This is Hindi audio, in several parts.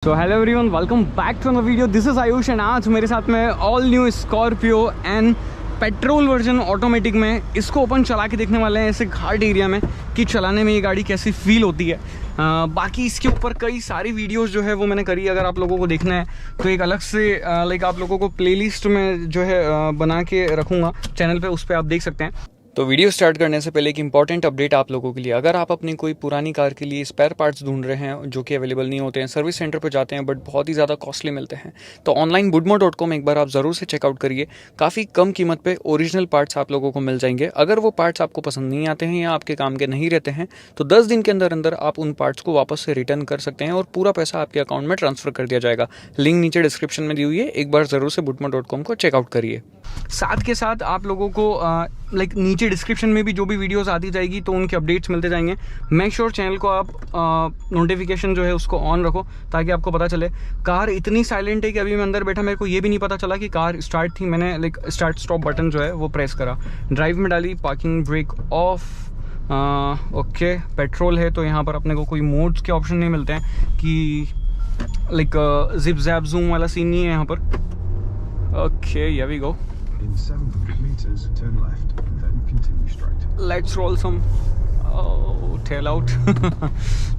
So hello everyone, welcome back to the video. This is Ayush and आज मेरे साथ में all new Scorpio and petrol version automatic में इसको ओपन चला के देखने वाले हैं ऐसे घाट एरिया में कि चलाने में ये गाड़ी कैसी फील होती है। बाकी इसके ऊपर कई सारी वीडियोस जो है वो मैंने करी। अगर आप लोगों को देखना है तो एक अलग से लाइक आप लोगों को प्लेलिस्ट में जो है बना के रखूँगा चैनल पे, उस पर आप देख सकते हैं। तो वीडियो स्टार्ट करने से पहले एक इंपॉर्टेंट अपडेट आप लोगों के लिए। अगर आप अपनी कोई पुरानी कार के लिए स्पेयर पार्ट्स ढूंढ रहे हैं जो कि अवेलेबल नहीं होते हैं, सर्विस सेंटर पर जाते हैं बट बहुत ही ज़्यादा कॉस्टली मिलते हैं, तो ऑनलाइन woodmo.com एक बार आप ज़रूर से चेकआउट करिए। काफ़ी कम कीमत पे ओरिजिनल पार्ट्स आप लोगों को मिल जाएंगे। अगर वो पार्ट्स आपको पसंद नहीं आते हैं या आपके काम के नहीं रहते हैं तो 10 दिन के अंदर अंदर आप उन पार्ट्स को वापस से रिटर्न कर सकते हैं और पूरा पैसा आपके अकाउंट में ट्रांसफ़र कर दिया जाएगा। लिंक नीचे डिस्क्रिप्शन में दी हुई है, एक बार ज़रूर से woodmo.com को चेकआउट करिए। साथ के साथ आप लोगों को लाइक नीचे डिस्क्रिप्शन में भी जो भी वीडियोस आती जाएगी तो उनके अपडेट्स मिलते जाएंगे। मेक श्योर चैनल को आप नोटिफिकेशन जो है उसको ऑन रखो ताकि आपको पता चले। कार इतनी साइलेंट है कि अभी मैं अंदर बैठा मेरे को ये भी नहीं पता चला कि कार स्टार्ट थी। मैंने लाइक स्टार्ट स्टॉप बटन जो है वो प्रेस करा, ड्राइव में डाली, parking brake of, okay. Petrol है तो यहाँ पर अपने को कोई मोड्स के ऑप्शन नहीं मिलते हैं कि लाइक जिप जैप जूम वाला सीन नहीं है यहाँ पर। Okay, here we go. In 700 meters, turn left, then continue straight. Let's roll some tail out।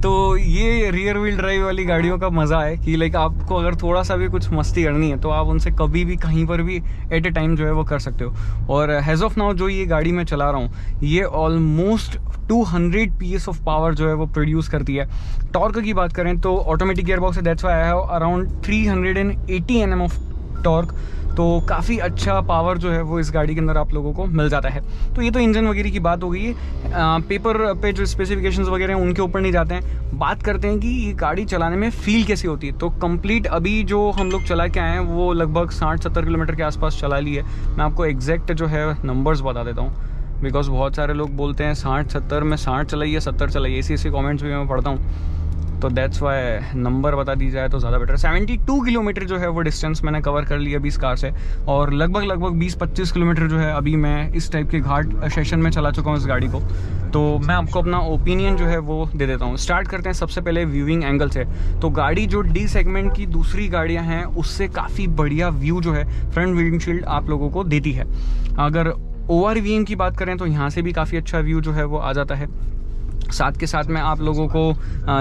तो ये रियर व्हील ड्राइव वाली गाड़ियों का मज़ा है कि लाइक आपको अगर थोड़ा सा भी कुछ मस्ती करनी है तो आप उनसे कभी भी कहीं पर भी एट ए टाइम जो है वो कर सकते हो। और हैज़ ऑफ नाउ जो ये गाड़ी मैं चला रहा हूँ ये ऑलमोस्ट 200 PS ऑफ पावर जो है वो प्रोड्यूस करती है। टॉर्क की बात करें तो ऑटोमेटिक गियरबॉक्स है, that's why I have around 380 Nm of torque. तो काफ़ी अच्छा पावर जो है वो इस गाड़ी के अंदर आप लोगों को मिल जाता है। तो ये तो इंजन वगैरह की बात हो गई है। पेपर पे जो स्पेसिफिकेशंस वगैरह हैं उनके ऊपर नहीं जाते हैं, बात करते हैं कि ये गाड़ी चलाने में फ़ील कैसी होती है। तो कंप्लीट अभी जो हम लोग चला के आए हैं वो लगभग 60-70 किलोमीटर के आसपास चला ली है। मैं आपको एग्जैक्ट जो है नंबर्स बता देता हूँ बिकॉज बहुत सारे लोग बोलते हैं 60-70 में 60 चलाइए 70 चलाइए, ऐसी कॉमेंट्स भी मैं पढ़ता हूँ। तो दैट्स वाई नंबर बता दी जाए तो ज़्यादा बेटर। 72 किलोमीटर जो है वो डिस्टेंस मैंने कवर कर लिया अभी इस कार से, और लगभग 20-25 किलोमीटर जो है अभी मैं इस टाइप के घाट सेशन में चला चुका हूँ इस गाड़ी को। तो मैं आपको अपना ओपिनियन जो है वो दे देता हूँ। स्टार्ट करते हैं सबसे पहले व्यूइंग एंगल से। तो गाड़ी जो डी सेगमेंट की दूसरी गाड़ियाँ हैं उससे काफ़ी बढ़िया व्यू जो है फ्रंट विंडशील्ड आप लोगों को देती है। अगर ORVM की बात करें तो यहाँ से भी काफ़ी अच्छा व्यू जो है वो आ जाता है। साथ के साथ में आप लोगों को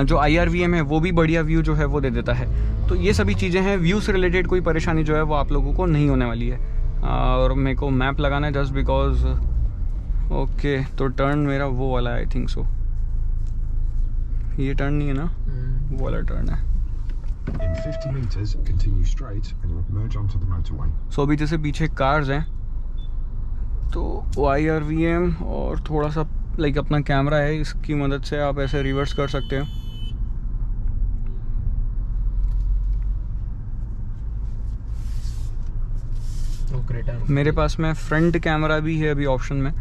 जो IRVM है वो भी बढ़िया व्यू जो है वो दे देता है। तो ये सभी चीज़ें हैं, व्यू से रिलेटेड कोई परेशानी जो है वो आप लोगों को नहीं होने वाली है। और मेरे को मैप लगाना है जस्ट बिकॉज ओके। तो टर्न मेरा वो वाला है, आई थिंक सो। ये टर्न नहीं है ना, वो वाला टर्न है। In 50 meters, continue straight and merge onto the motorway. सो अभी जैसे पीछे कार्स हैं तो IRVM और थोड़ा सा लाइक अपना कैमरा है, इसकी मदद से आप ऐसे रिवर्स कर सकते हो। मेरे पास में फ्रंट कैमरा भी है अभी ऑप्शन में।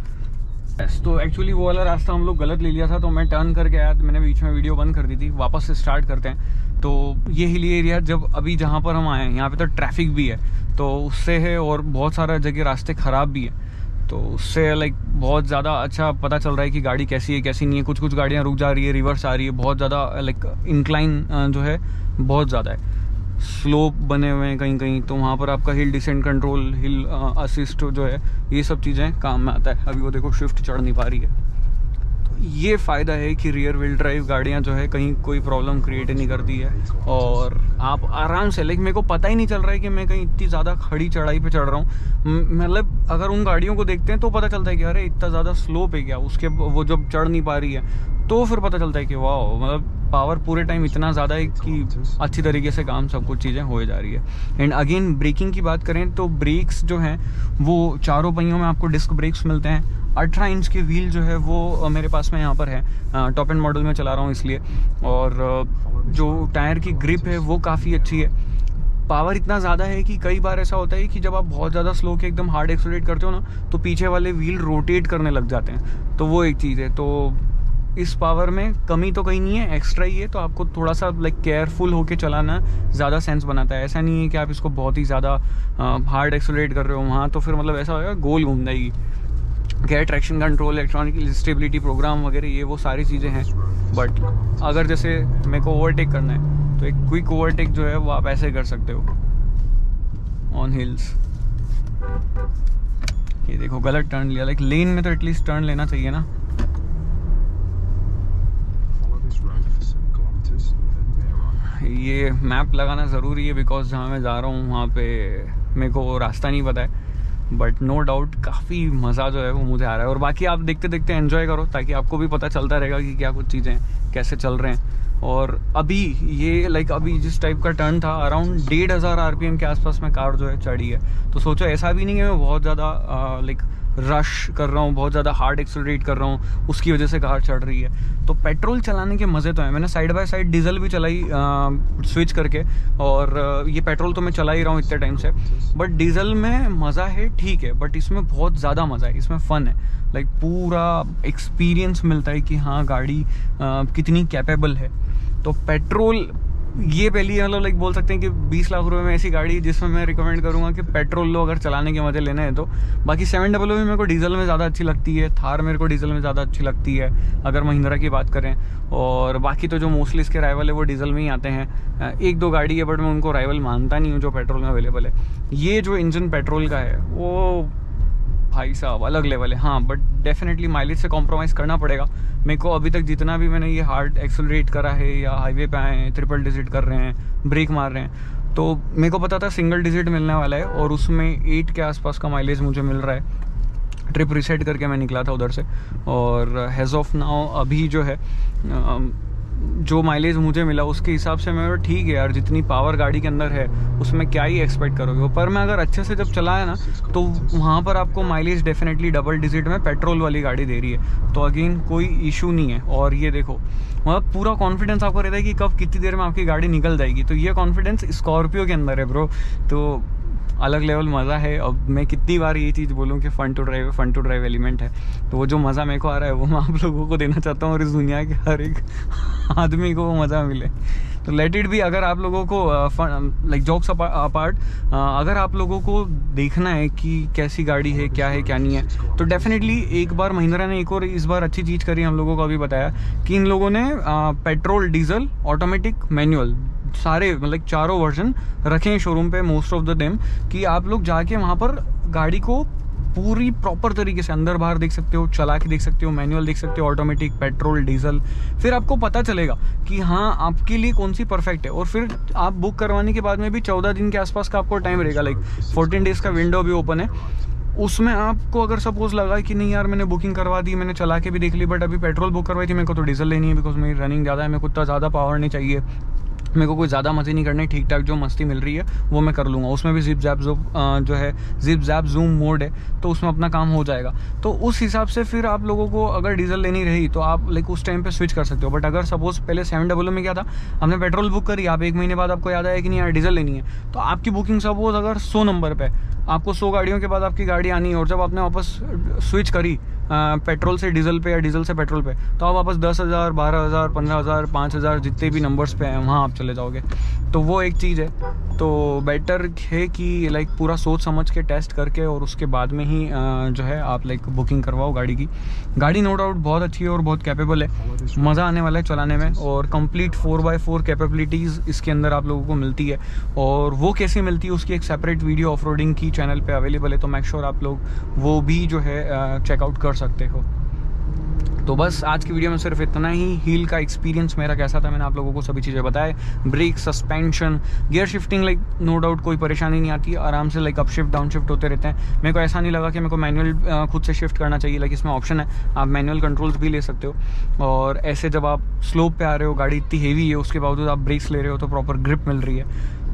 तो एक्चुअली वो वाला रास्ता हम लोग गलत ले लिया था, तो मैं टर्न करके आया तो मैंने बीच में वीडियो बंद कर दी थी। वापस से स्टार्ट करते हैं। तो ये हिली एरिया जब अभी जहाँ पर हम आए हैं यहाँ पे तो ट्रैफिक भी है तो उससे है, और बहुत सारा जगह रास्ते ख़राब भी है तो उससे लाइक बहुत ज़्यादा अच्छा पता चल रहा है कि गाड़ी कैसी है कैसी नहीं है। कुछ गाड़ियाँ रुक जा रही है, रिवर्स आ रही है, बहुत ज़्यादा लाइक इंक्लाइन जो है बहुत ज़्यादा है, स्लोप बने हुए हैं कहीं कहीं, तो वहाँ पर आपका हिल डिसेंट कंट्रोल, हिल असिस्ट जो है ये सब चीज़ें काम में आता है। अभी वो देखो शिफ्ट चढ़ नहीं पा रही है। तो ये फ़ायदा है कि रियर व्हील ड्राइव गाड़ियाँ जो है कहीं कोई प्रॉब्लम क्रिएट नहीं करती है और आप आराम से, लाइक मेरे को पता ही नहीं चल रहा है कि मैं कहीं इतनी ज़्यादा खड़ी चढ़ाई पे चढ़ रहा हूँ। मतलब अगर उन गाड़ियों को देखते हैं तो पता चलता है कि अरे इतना ज़्यादा स्लोप है क्या, उसके वो जब चढ़ नहीं पा रही है तो फिर पता चलता है कि वाह, मतलब पावर पूरे टाइम इतना ज़्यादा है कि अच्छी तरीके से काम सब कुछ चीज़ें हो जा रही है। एंड अगेन ब्रेकिंग की बात करें तो ब्रेक्स जो हैं वो चारों पहियों में आपको डिस्क ब्रेक्स मिलते हैं। 18 इंच के व्हील जो है वो मेरे पास में यहाँ पर है, टॉप एंड मॉडल में चला रहा हूँ इसलिए। और जो टायर की ग्रिप है वो काफ़ी अच्छी है। पावर इतना ज़्यादा है कि कई बार ऐसा होता है कि जब आप बहुत ज़्यादा स्लो के एकदम हार्ड एक्सेलरेट करते हो ना तो पीछे वाले व्हील रोटेट करने लग जाते हैं, तो वो एक चीज़ है। तो इस पावर में कमी तो कहीं नहीं है, एक्स्ट्रा ही है। तो आपको थोड़ा सा लाइक केयरफुल होके चलाना ज़्यादा सेंस बनाता है। ऐसा नहीं है कि आप इसको बहुत ही ज़्यादा हार्ड एक्सेलरेट कर रहे हो वहाँ, तो फिर मतलब ऐसा होगा गोल घूम जाएगी। Gear traction control, electronic stability program वगैरह ये वो सारी चीज़ें हैं। बट अगर जैसे मेरे को ओवरटेक करना है तो एक क्विक ओवरटेक जो है वो आप ऐसे कर सकते हो ऑन हिल्स। ये देखो गलत टर्न लिया, लाइक लेन में तो एटलीस्ट टर्न लेना चाहिए ना। ये मैप लगाना ज़रूरी है बिकॉज जहाँ मैं जा रहा हूँ वहाँ पे मेरे को रास्ता नहीं पता है, बट नो डाउट काफ़ी मज़ा जो है वो मुझे आ रहा है। और बाकी आप देखते देखते एंजॉय करो ताकि आपको भी पता चलता रहेगा कि क्या कुछ चीज़ें कैसे चल रहे हैं। और अभी ये लाइक अभी जिस टाइप का टर्न था अराउंड 1500 RPM के आसपास में कार जो है चढ़ी है। तो सोचो ऐसा भी नहीं है मैं बहुत ज़्यादा लाइक रश कर रहा हूँ, बहुत ज़्यादा हार्ड एक्सेलरेट कर रहा हूँ, उसकी वजह से कार चढ़ रही है। तो पेट्रोल चलाने के मज़े तो हैं। मैंने साइड बाय साइड डीजल भी चलाई स्विच करके, और ये पेट्रोल तो मैं चला ही रहा हूँ इतने टाइम से, बट डीजल में मज़ा है ठीक है, बट इसमें बहुत ज़्यादा मज़ा है, इसमें फ़न है। लाइक पूरा एक्सपीरियंस मिलता है कि हाँ गाड़ी कितनी कैपेबल है। तो पेट्रोल ये पहली मतलब लाइक बोल सकते हैं कि 20 लाख रुपए में ऐसी गाड़ी जिसमें मैं रिकमेंड करूँगा कि पेट्रोल लो अगर चलाने के मज़े लेने हैं तो। बाकी 700 भी मेरे को डीजल में ज़्यादा अच्छी लगती है, थार मेरे को डीजल में ज़्यादा अच्छी लगती है अगर महिंद्रा की बात करें। और बाकी तो जो मोस्टली इसके राइवल है वो डीजल में ही आते हैं। एक दो गाड़ी है बट मैं उनको राइवल मानता नहीं हूँ जो पेट्रोल में अवेलेबल है। ये जो इंजन पेट्रोल का है वो भाई साहब अलग लेवल है। हाँ बट डेफिनेटली माइलेज से कॉम्प्रोमाइज़ करना पड़ेगा मेरे को। अभी तक जितना भी मैंने ये हार्ड एक्सेलरेट करा है या हाईवे पे आए हैं, ट्रिपल डिजिट कर रहे हैं, ब्रेक मार रहे हैं, तो मेरे को पता था सिंगल डिजिट मिलने वाला है और उसमें 8 के आसपास का माइलेज मुझे मिल रहा है। ट्रिप रिसेट करके मैं निकला था उधर से, और हैज़ ऑफ नाउ अभी जो है जो माइलेज मुझे मिला उसके हिसाब से मैं ठीक है यार, जितनी पावर गाड़ी के अंदर है उसमें क्या ही एक्सपेक्ट करोगे। पर मैं अगर अच्छे से जब चलाया ना तो वहाँ पर आपको माइलेज डेफिनेटली डबल डिजिट में पेट्रोल वाली गाड़ी दे रही है, तो अगेन कोई इशू नहीं है। और ये देखो मतलब पूरा कॉन्फिडेंस आपको रहता है कि कब कितनी देर में आपकी गाड़ी निकल जाएगी, तो ये कॉन्फिडेंस स्कॉर्पियो के अंदर है ब्रो। तो अलग लेवल मज़ा है। अब मैं कितनी बार ये चीज़ बोलूँ कि फ़न टू ड्राइव एलिमेंट है, तो वो जो मज़ा मेरे को आ रहा है वो मैं आप लोगों को देना चाहता हूँ और इस दुनिया के हर एक आदमी को वो मज़ा मिले। तो लेट इट बी। अगर आप लोगों को लाइक जॉक्स अपार्ट, अगर आप लोगों को देखना है कि कैसी गाड़ी है, क्या है क्या नहीं है, तो डेफिनेटली एक बार महिंद्रा ने एक और इस बार अच्छी चीज़ करी, हम लोगों को अभी बताया कि इन लोगों ने पेट्रोल, डीजल, ऑटोमेटिक, मैनुअल सारे मतलब 4 वर्जन रखे हैं शोरूम पे मोस्ट ऑफ द टाइम, कि आप लोग जाके वहाँ पर गाड़ी को पूरी प्रॉपर तरीके से अंदर बाहर देख सकते हो, चला के देख सकते हो, मैनुअल देख सकते हो, ऑटोमेटिक, पेट्रोल, डीजल। फिर आपको पता चलेगा कि हाँ आपके लिए कौन सी परफेक्ट है। और फिर आप बुक करवाने के बाद में भी 14 दिन के आसपास का आपको टाइम रहेगा, लाइक 14 डेज़ का विंडो भी ओपन है। उसमें आपको अगर सपोज लगा कि नहीं यार मैंने बुकिंग करवा दी, मैंने चला के भी देख ली, बट अभी पेट्रोल बुक करवाई थी, मेरे को तो डीजल लेनी है बिकॉज मेरी रनिंग ज़्यादा है, मेरे को इतना ज़्यादा पावर नहीं चाहिए, मेरे को कोई ज़्यादा मज़े नहीं करने, ठीक ठाक जो मस्ती मिल रही है वो मैं कर लूँगा। उसमें भी जिप जैप जूम मोड है, तो उसमें अपना काम हो जाएगा। तो उस हिसाब से फिर आप लोगों को अगर डीजल लेनी रही तो आप लाइक उस टाइम पे स्विच कर सकते हो। बट अगर सपोज पहले 700 में क्या था, हमने पेट्रोल बुक करी, आप 1 महीने बाद आपको याद आया कि नहीं यार डीजल लेनी है, तो आपकी बुकिंग सपोज अगर 100 नंबर पे, आपको 100 गाड़ियों के बाद आपकी गाड़ी आनी है, और जब आपने वापस स्विच करी पेट्रोल से डीजल पे या डीजल से पेट्रोल पे, तो आप वापस 10,000, 12,000, 15,000, 5,000 जितने भी नंबर्स पे हैं वहाँ आप चले जाओगे। तो वो एक चीज़ है। तो बेटर है कि लाइक पूरा सोच समझ के टेस्ट करके और उसके बाद में ही जो है आप लाइक बुकिंग करवाओ गाड़ी की। गाड़ी नो डाउट बहुत अच्छी है और बहुत कैपेबल है, मज़ा आने वाला है चलाने में, और कंप्लीट 4x4 कैपेबिलिटीज़ इसके अंदर आप लोगों को मिलती है। और वो कैसे मिलती है उसकी एक सेपरेट वीडियो ऑफ रोडिंग की चैनल पे अवेलेबल है, तो मेक श्योर आप लोग वो भी जो है चेकआउट कर सकते हो। तो बस आज की वीडियो में सिर्फ इतना ही। हील का एक्सपीरियंस मेरा कैसा था मैंने आप लोगों को सभी चीज़ें बताए। Brake, suspension, gear shifting like no doubt कोई परेशानी नहीं आती, आराम से like up shift down shift होते रहते हैं। मेरे को ऐसा नहीं लगा कि मेरे को मैनुअल खुद से शिफ्ट करना चाहिए, लाइक इसमें ऑप्शन है आप मैनुअल कंट्रोल्स भी ले सकते हो। और ऐसे जब आप स्लोप पे आ रहे हो, गाड़ी इतनी हेवी है, उसके बावजूद आप ब्रेक्स ले रहे हो तो प्रॉपर ग्रिप मिल रही है,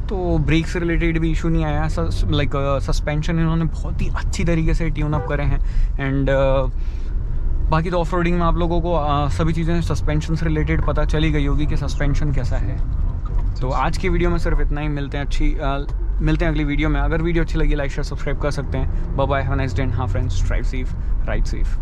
तो ब्रेक से रिलेटेड भी इशू नहीं आया। लाइक सस्पेंशन इन्होंने बहुत ही अच्छी तरीके से ट्यून अप करे हैं। एंड बाकी तो ऑफ रोडिंग में आप लोगों को सभी चीज़ें सस्पेंशन से रिलेटेड पता चली गई होगी कि सस्पेंशन कैसा है। तो आज की वीडियो में सिर्फ इतना ही। मिलते हैं अगली वीडियो में। अगर वीडियो अच्छी लगी लाइक शेयर सब्सक्राइब कर सकते हैं। Bye bye, have a nice day. हाँ friends, drive safe, ride safe.